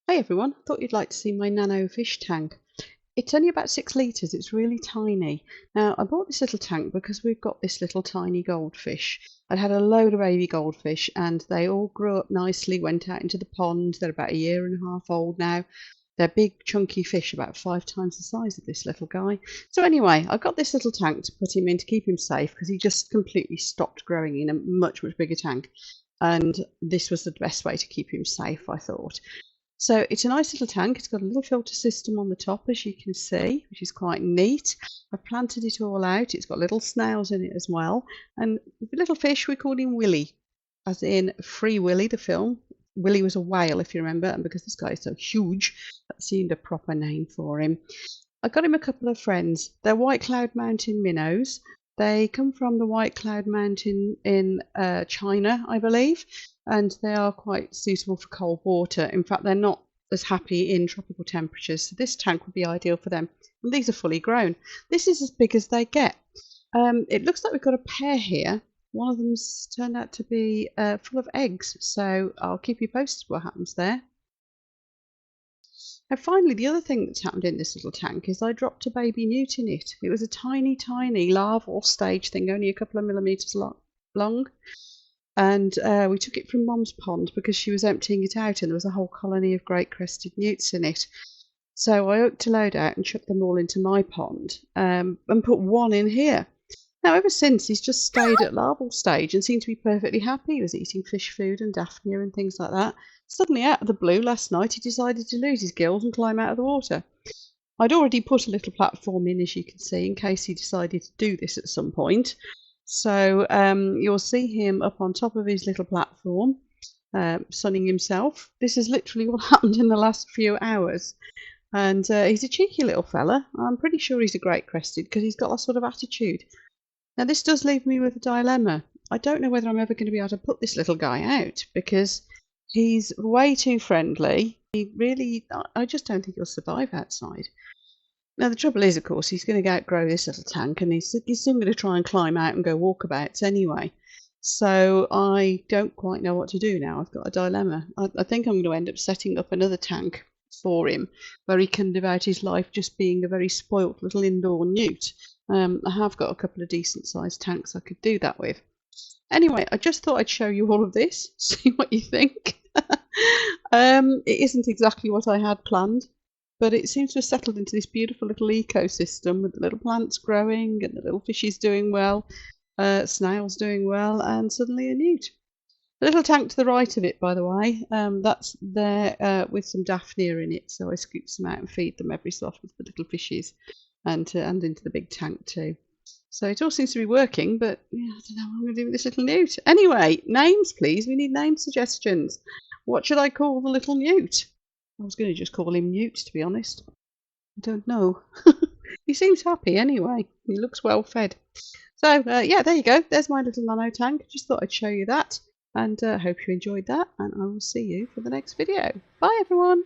Hey everyone, thought you'd like to see my Nano fish tank. It's only about 6 litres, it's really tiny. Now, I bought this little tank because we've got this little tiny goldfish. I'd had a load of baby goldfish and they all grew up nicely, went out into the pond. They're about a year and a half old now. They're big, chunky fish, about 5 times the size of this little guy. So anyway, I got this little tank to put him in to keep him safe because he just completely stopped growing in a much, much bigger tank. And this was the best way to keep him safe, I thought. So it's a nice little tank. It's got a little filter system on the top, as you can see, which is quite neat. I've planted it all out. It's got little snails in it as well. And the little fish, we called him Willy, as in Free Willy, the film. Willy was a whale, if you remember, and because this guy is so huge, that seemed a proper name for him. I got him a couple of friends. They're White Cloud Mountain minnows. They come from the White Cloud Mountain in China, I believe, and they are quite suitable for cold water. In fact, they're not as happy in tropical temperatures, so this tank would be ideal for them. And these are fully grown. This is as big as they get. It looks like we've got a pair here. One of them's turned out to be full of eggs, so I'll keep you posted what happens there. And finally, the other thing that's happened in this little tank is I dropped a baby newt in it. It was a tiny, tiny larval stage thing, only a couple of millimetres long. And we took it from Mom's pond because she was emptying it out and there was a whole colony of great crested newts in it. So I hooked a load out and chucked them all into my pond and put one in here. Now, ever since, he's just stayed at larval stage and seemed to be perfectly happy. He was eating fish food and daphnia and things like that. Suddenly, out of the blue, last night, he decided to lose his gills and climb out of the water. I'd already put a little platform in, as you can see, in case he decided to do this at some point. So you'll see him up on top of his little platform, sunning himself. This is literally what happened in the last few hours. And he's a cheeky little fella. I'm pretty sure he's a great crested because he's got that sort of attitude. Now, this does leave me with a dilemma. I don't know whether I'm ever going to be able to put this little guy out because he's way too friendly. I just don't think he'll survive outside. Now, the trouble is, of course, he's going to outgrow this little tank and he's soon going to try and climb out and go walkabouts anyway. So I don't quite know what to do now. I've got a dilemma. I think I'm going to end up setting up another tank for him where he can live out his life just being a very spoilt little indoor newt. I have got a couple of decent sized tanks I could do that with. Anyway, I just thought I'd show you all of this, see what you think. It isn't exactly what I had planned, but it seems to have settled into this beautiful little ecosystem with the little plants growing and the little fishes doing well, snails doing well, and suddenly a newt. The little tank to the right of it, by the way, that's there with some daphnia in it, so I scoop some out and feed them every so often for the little fishes, and into the big tank too. So it all seems to be working, but yeah, I don't know what I'm going to do with this little newt. Anyway, names please, we need name suggestions. What should I call the little newt? I was going to just call him Newt, to be honest. I don't know. He seems happy anyway. He looks well fed. So yeah, there you go. There's my little nano tank. Just thought I'd show you that. And hope you enjoyed that. And I will see you for the next video. Bye everyone.